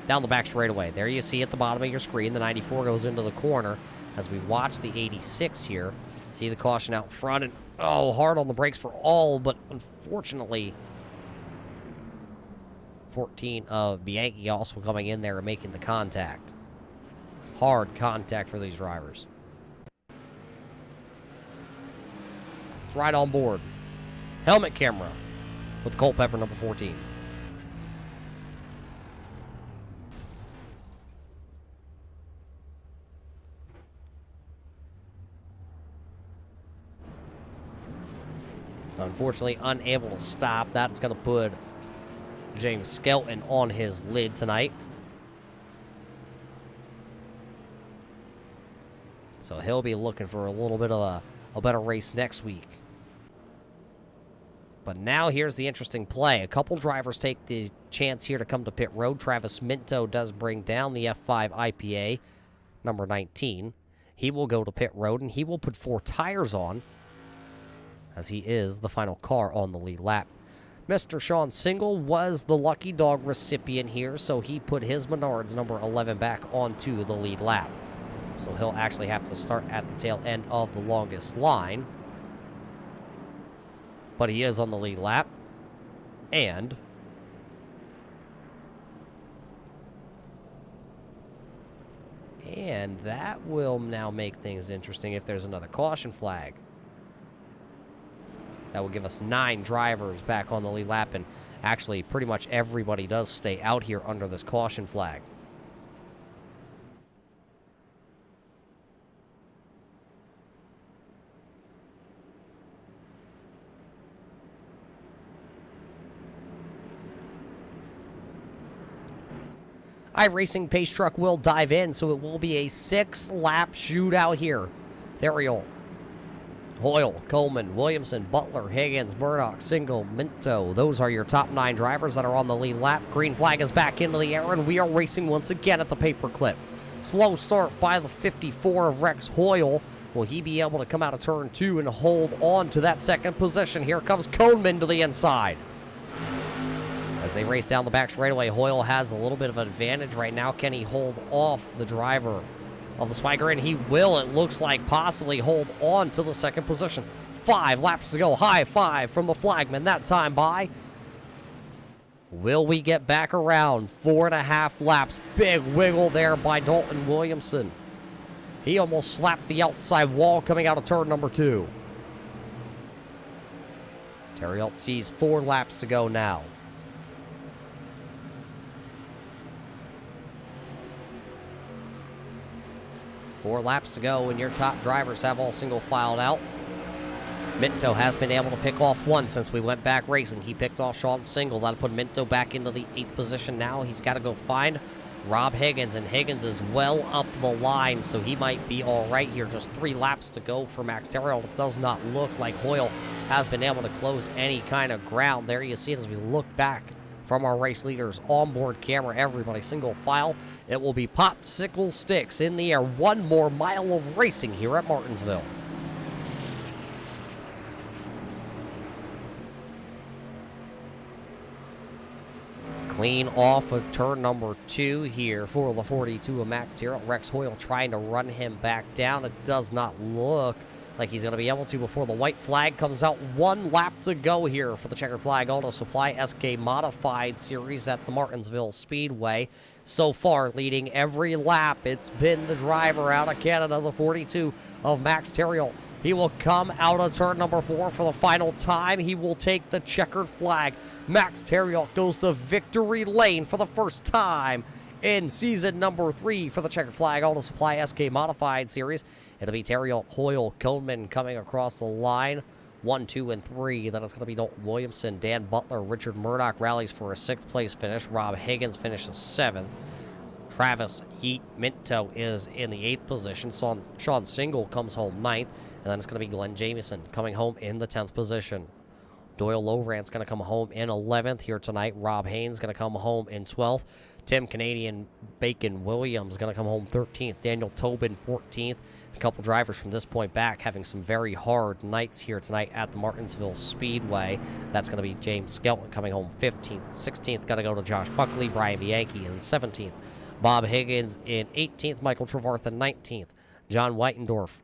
Down the back straightaway. There you see at the bottom of your screen, the 94 goes into the corner. As we watch the 86 here, see the caution out front, and oh, hard on the brakes for all, but unfortunately, 14 of Bianchi also coming in there and making the contact. Hard contact for these drivers. It's right on board. Helmet camera with Culpepper number 14. Unfortunately, unable to stop. That's going to put James Skelton on his lid tonight. So he'll be looking for a little bit of a better race next week. But now here's the interesting play. A couple drivers take the chance here to come to pit road. Travis Minto does bring down the F5 IPA, number 19. He will go to pit road, and he will put 4 tires on, as he is the final car on the lead lap. Mr. Sean Single was the lucky dog recipient here, so he put his Menards number 11 back onto the lead lap. So he'll actually have to start at the tail end of the longest line. But he is on the lead lap. And that will now make things interesting if there's another caution flag. That will give us 9 drivers back on the lead lap, and actually pretty much everybody does stay out here under this caution flag. iRacing Pace Truck will dive in, so it will be a 6-lap shootout here. Theriol, Hoyle, Coleman, Williamson, Butler, Higgins, Murdoch, Single, Minto. Those are your top 9 drivers that are on the lead lap. Green flag is back into the air, and we are racing once again at the paperclip. Slow start by the 54 of Rex Hoyle. Will he be able to come out of turn 2 and hold on to that 2nd position? Here comes Coleman to the inside. As they race down the back straightaway, Hoyle has a little bit of an advantage right now. Can he hold off the driver of the Swagger? And he will, it looks like, possibly hold on to the 2nd position. 5 laps to go. High 5 from the flagman that time by. Will we get back around? 4.5 laps. Big wiggle there by Dalton Williamson. He almost slapped the outside wall coming out of turn number 2. Terry Alt sees 4 laps to go now. Four laps to go, and your top drivers have all single filed out. Minto has been able to pick off 1 since we went back racing. He picked off Sean Single. That'll put Minto back into the 8th position now. He's got to go find Rob Higgins, and Higgins is well up the line, so he might be all right here. Just 3 laps to go for Max Terrill. It does not look like Hoyle has been able to close any kind of ground. There you see it as we look back from our race leaders onboard camera. Everybody single file. It will be popsicle sticks in the air. 1 more mile of racing here at Martinsville. Clean off of turn number 2 here for the 42 of Max Terrill. Rex Hoyle trying to run him back down. It does not look like he's going to be able to before the white flag comes out. 1 lap to go here for the Checkered Flag Auto Supply SK Modified Series at the Martinsville Speedway. So far, leading every lap, it's been the driver out of Canada, the 42 of Max Terrill. He will come out of turn number 4 for the final time. He will take the checkered flag. Max Terrill goes to victory lane for the first time in season number 3 for the Checkered Flag Auto Supply SK Modified Series. It'll be Terrill, Hoyle, Coleman coming across the line. 1, 2, and 3. Then it's going to be Dalton Williamson, Dan Butler, Richard Murdoch rallies for a 6th place finish. Rob Higgins finishes 7th. Travis Heat Minto is in the 8th position. Sean Single comes home 9th. And then it's going to be Glenn Jamieson coming home in the 10th position. Doyle Lovrant's going to come home in 11th here tonight. Rob Haynes going to come home in 12th. Tim Canadian Bacon Williams going to come home 13th. Daniel Tobin 14th. A couple drivers from this point back having some very hard nights here tonight at the Martinsville Speedway. That's going to be James Skelton coming home 15th. 16th going to go to Josh Buckley, Brian Bianchi in 17th. Bob Higgins in 18th. Michael Trevartha 19th. John Weitendorf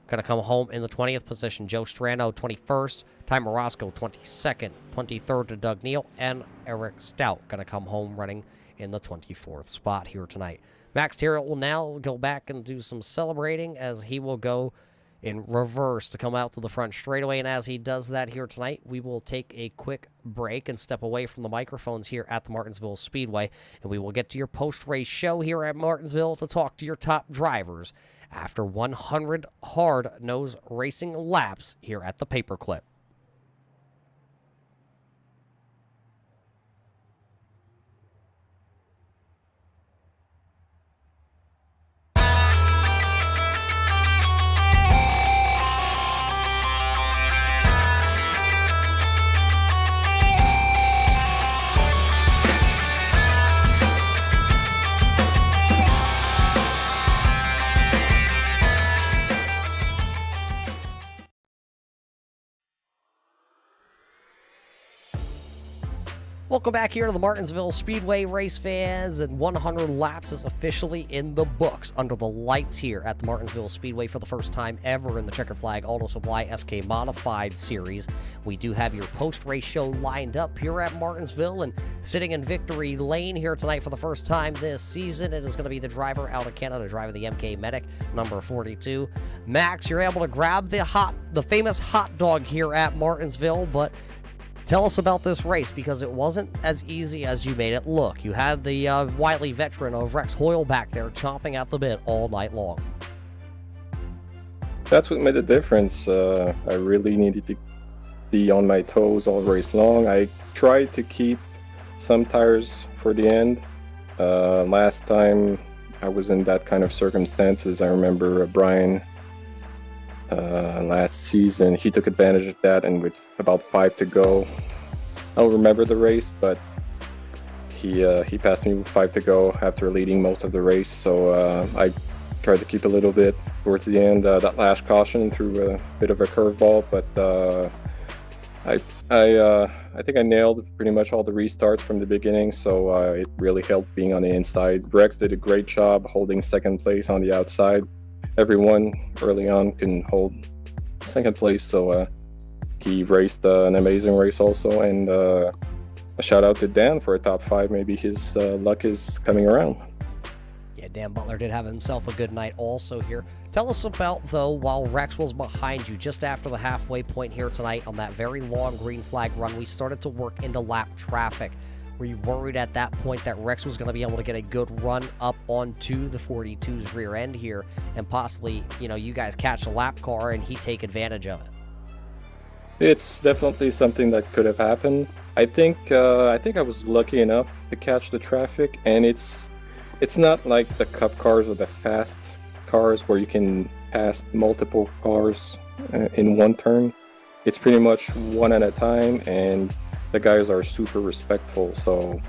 going to come home in the 20th position. Joe Strano, 21st. Ty Morosco, 22nd. 23rd to Doug Neal. And Eric Stout going to come home running in the 24th spot here tonight. Max Terrill will now go back and do some celebrating as he will go in reverse to come out to the front straightaway. And as he does that here tonight, we will take a quick break and step away from the microphones here at the Martinsville Speedway. And we will get to your post-race show here at Martinsville to talk to your top drivers after 100 hard-nosed racing laps here at the Paperclip. Welcome back here to the Martinsville Speedway, race fans, and 100 laps is officially in the books under the lights here at the Martinsville Speedway for the first time ever in the Checkered Flag Auto Supply SK Modified Series. We do have your post-race show lined up here at Martinsville, and sitting in victory lane here tonight for the first time this season, it is going to be the driver out of Canada, driving the MK Medic, number 42. Max, you're able to grab the famous hot dog here at Martinsville, but tell us about this race, because it wasn't as easy as you made it look. You had the wily veteran of Rex Hoyle back there chomping at the bit all night long. That's what made the difference. I really needed to be on my toes all race long. I tried to keep some tires for the end. Last time I was in that kind of circumstances, I remember Brian last season, he took advantage of that, and with about 5 to go, I don't remember the race, but he passed me with 5 to go after leading most of the race. So I tried to keep a little bit towards the end. That last caution threw a bit of a curveball, but I think I nailed pretty much all the restarts from the beginning, so it really helped being on the inside. Rex did a great job holding second place on the outside. Everyone early on can hold second place, so he raced an amazing race also, and a shout out to Dan for a top 5. Maybe his luck is coming around. Yeah, Dan Butler did have himself a good night also here. Tell us about, though, while Rex was behind you just after the halfway point here tonight on that very long green flag run, we started to work into lap traffic. Were you worried at that point that Rex was going to be able to get a good run up onto the 42's rear end here and possibly, you guys catch a lap car and he take advantage of it? It's definitely something that could have happened. I think I was lucky enough to catch the traffic, and it's It's not like the cup cars or the fast cars where you can pass multiple cars in one turn. It's pretty much one at a time, and the guys are super respectful. So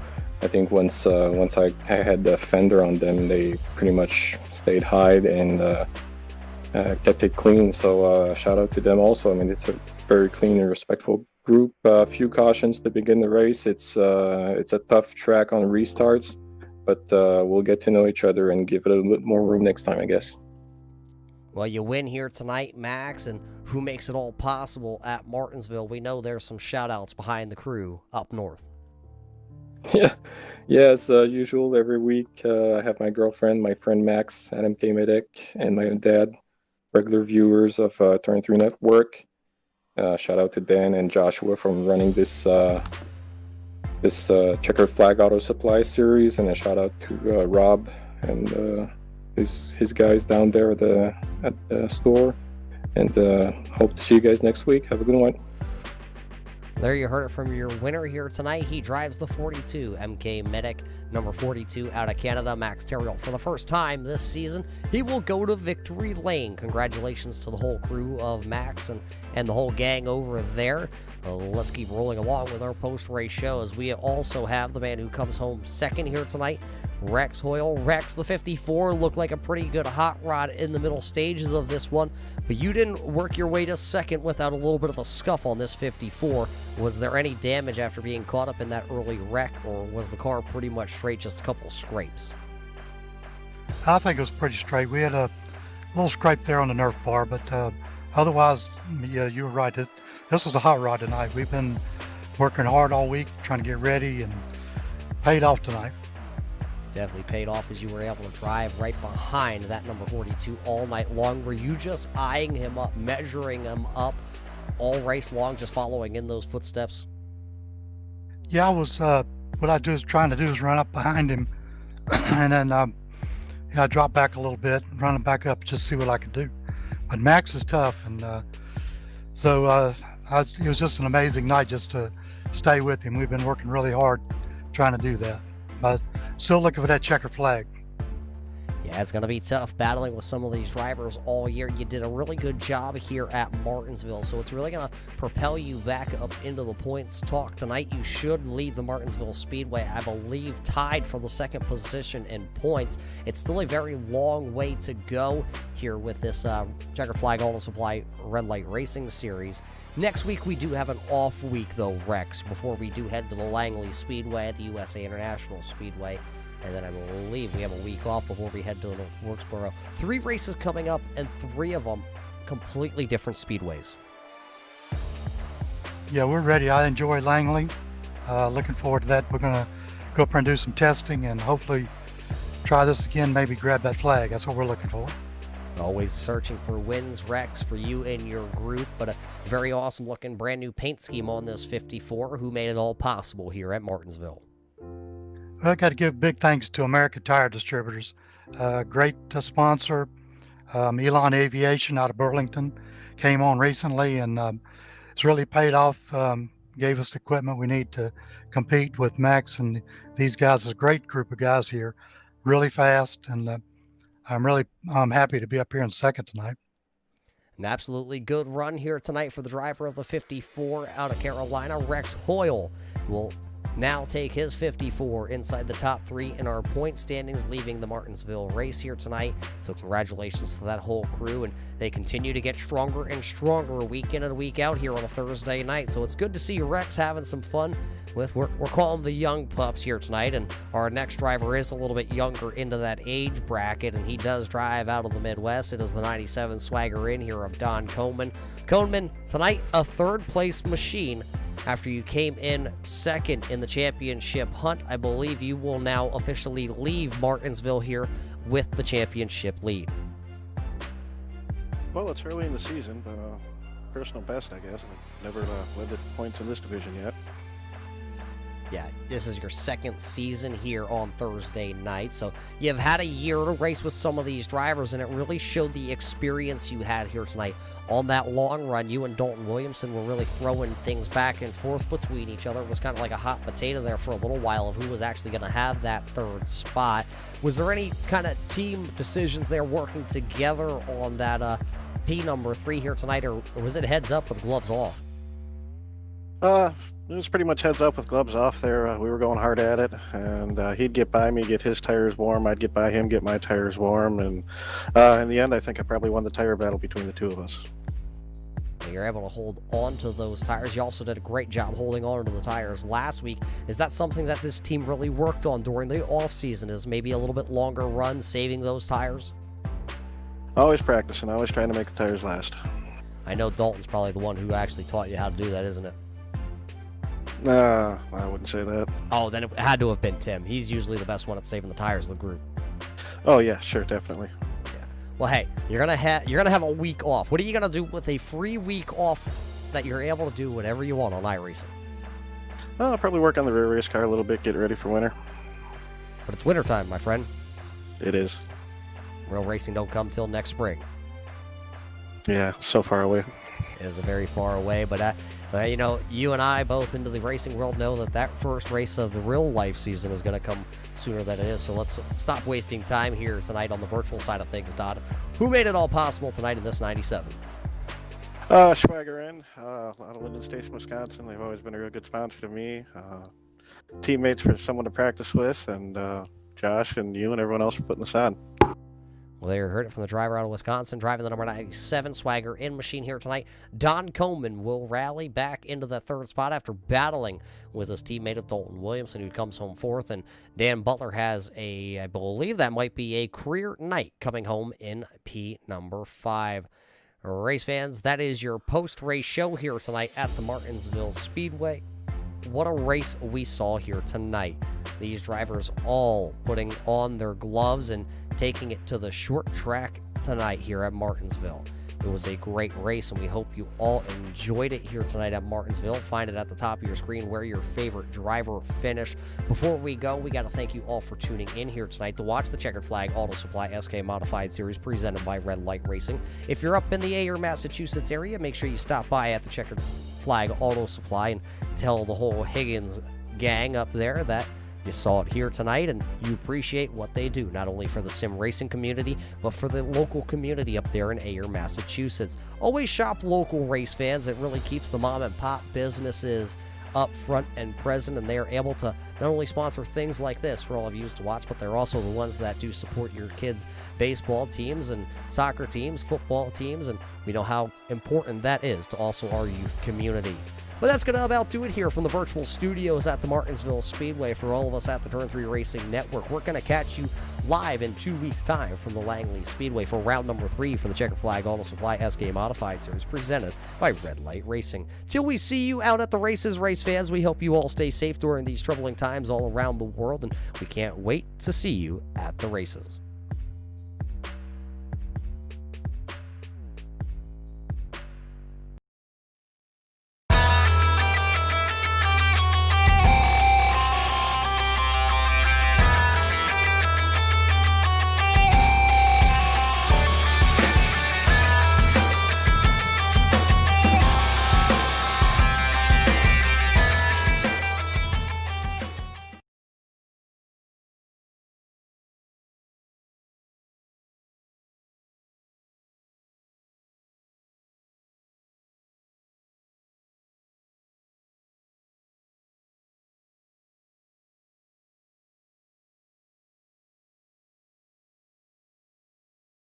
I think once I had the fender on them, they pretty much stayed high and kept it clean. So shout out to them also. I mean, it's a very clean and respectful group. A few cautions to begin the race. It's a tough track on restarts, but we'll get to know each other and give it a little bit more room next time, I guess. Well, you win here tonight, Max, and who makes it all possible at Martinsville? We know there's some shout-outs behind the crew up north. Yeah, as usual, every week I have my girlfriend, my friend Max, Adam K. Medek, and my dad, regular viewers of Turn 3 Network. Shout out to Dan and Joshua from running this Checkered Flag Auto Supply series, and a shout out to Rob and his guys down there at the store. And hope to see you guys next week. Have a good one. There you heard it from your winner here tonight. He drives the 42, MK Medic, number 42 out of Canada, Max Terriel. For the first time this season, he will go to victory lane. Congratulations to the whole crew of Max and the whole gang over there. Let's keep rolling along with our post-race show, as we also have the man who comes home second here tonight, Rex Hoyle. Rex, the 54, looked like a pretty good hot rod in the middle stages of this one, but you didn't work your way to second without a little bit of a scuff on this 54. Was there any damage after being caught up in that early wreck, or was the car pretty much straight, just a couple scrapes? I think it was pretty straight. We had a little scrape there on the Nerf bar, but otherwise, yeah, you were right. This was a hot rod tonight. We've been working hard all week trying to get ready, and paid off tonight. Definitely paid off, as you were able to drive right behind that number 42 all night long. Were you just eyeing him up, measuring him up all race long, just following in those footsteps? Yeah, I was. What I was trying to do is run up behind him, and then I dropped back a little bit, running back up just to see what I could do. But Max is tough, and it was just an amazing night just to stay with him. We've been working really hard trying to do that, but still looking for that checkered flag. Yeah, it's going to be tough battling with some of these drivers all year. You did a really good job here at Martinsville, so it's really going to propel you back up into the points talk tonight. You should lead the Martinsville Speedway, I believe, tied for the second position in points. It's still a very long way to go here with this Checkered Flag Auto Supply Red Light Racing Series. Next week, we do have an off week, though, Rex, before we do head to the Langley Speedway at the USA International Speedway. And then I believe we have a week off before we head to the North Wilkesboro. 3 races coming up, and 3 of them completely different speedways. Yeah, we're ready. I enjoy Langley. Looking forward to that. We're going to go up and do some testing and hopefully try this again, maybe grab that flag. That's what we're looking for. Always searching for wins, Rex, for you and your group, but a very awesome looking brand new paint scheme on this 54, who made it all possible here at Martinsville. Well, I got to give big thanks to American Tire Distributors. Great sponsor. Elon Aviation out of Burlington came on recently, and it's really paid off. Gave us the equipment we need to compete with Max and these guys. Is a great group of guys here, really fast, and I'm happy to be up here in second tonight. An absolutely good run here tonight for the driver of the 54 out of Carolina, Rex Hoyle, will now take his 54 inside the top 3 in our point standings, leaving the Martinsville race here tonight. So congratulations to that whole crew, and they continue to get stronger and stronger week in and week out here on a Thursday night. So it's good to see Rex having some fun with, we're calling them the young pups here tonight, and our next driver is a little bit younger into that age bracket, and he does drive out of the Midwest. It is the 97 Swagger in here of Don Coleman. Coleman, tonight a third-place machine. After you came in second in the championship hunt, I believe you will now officially leave Martinsville here with the championship lead. Well, it's early in the season, but personal best, I guess. I've never led the points in this division yet. Yeah, this is your second season here on Thursday night, so you've had a year to race with some of these drivers, and it really showed the experience you had here tonight. On that long run, you and Dalton Williamson were really throwing things back and forth between each other. It was kind of like a hot potato there for a little while of who was actually going to have that third spot. Was there any kind of team decisions there working together on that P number 3 here tonight, or was it heads up with gloves off? It was pretty much heads up with gloves off there. We were going hard at it, and he'd get by me, get his tires warm. I'd get by him, get my tires warm, and in the end, I think I probably won the tire battle between the two of us. You're able to hold on to those tires. You also did a great job holding on to the tires last week. Is that something that this team really worked on during the off-season, is maybe a little bit longer run, saving those tires? Always practicing, always trying to make the tires last. I know Dalton's probably the one who actually taught you how to do that, isn't it? I wouldn't say that. Oh, then it had to have been Tim. He's usually the best one at saving the tires of the group. Oh yeah, sure, definitely. Yeah. Well, hey, you're gonna have a week off. What are you gonna do with a free week off that you're able to do whatever you want on iRacing? I'll probably work on the rear race car a little bit, get ready for winter. But it's wintertime, my friend. It is. Real racing don't come till next spring. Yeah, so far away. It is a very far away, but you know, you and I both into the racing world know that first race of the real life season is going to come sooner than it is. So let's stop wasting time here tonight on the virtual side of things, Dodd. Who made it all possible tonight in this 97? Schwager in, out of Linden Station, Wisconsin. They've always been a real good sponsor to me. Teammates for someone to practice with, and Josh and you and everyone else for putting this on. Well, there you heard it from the driver out of Wisconsin, driving the number 97 Swagger in machine here tonight. Don Coleman will rally back into the third spot after battling with his teammate of Dalton Williamson, who comes home fourth. And Dan Butler has I believe that might be a career night coming home in P number 5. Race fans, that is your post-race show here tonight at the Martinsville Speedway. What a race we saw here tonight. These drivers all putting on their gloves and taking it to the short track tonight here at Martinsville. It was a great race, and we hope you all enjoyed it here tonight at Martinsville. Find it at the top of your screen where your favorite driver finished. Before we go, we got to thank you all for tuning in here tonight to watch the Checkered Flag Auto Supply SK Modified Series presented by Red Light Racing. If you're up in the Ayer, Massachusetts area, make sure you stop by at the Checkered Flag Auto Supply and tell the whole Higgins gang up there that you saw it here tonight and you appreciate what they do, not only for the sim racing community, but for the local community up there in Ayer, Massachusetts. Always shop local, race fans. It really keeps the mom and pop businesses up front and present, and they are able to not only sponsor things like this for all of you to watch, but they're also the ones that do support your kids' baseball teams and soccer teams, football teams, and we know how important that is to also our youth community. But that's going to about do it here from the virtual studios at the Martinsville Speedway. For all of us at the Turn 3 Racing Network, we're going to catch you live in 2 weeks' time from the Langley Speedway for round number 3 for the Checkered Flag Auto Supply SK Modified Series presented by Red Light Racing. Till we see you out at the races, race fans, we hope you all stay safe during these troubling times all around the world, and we can't wait to see you at the races.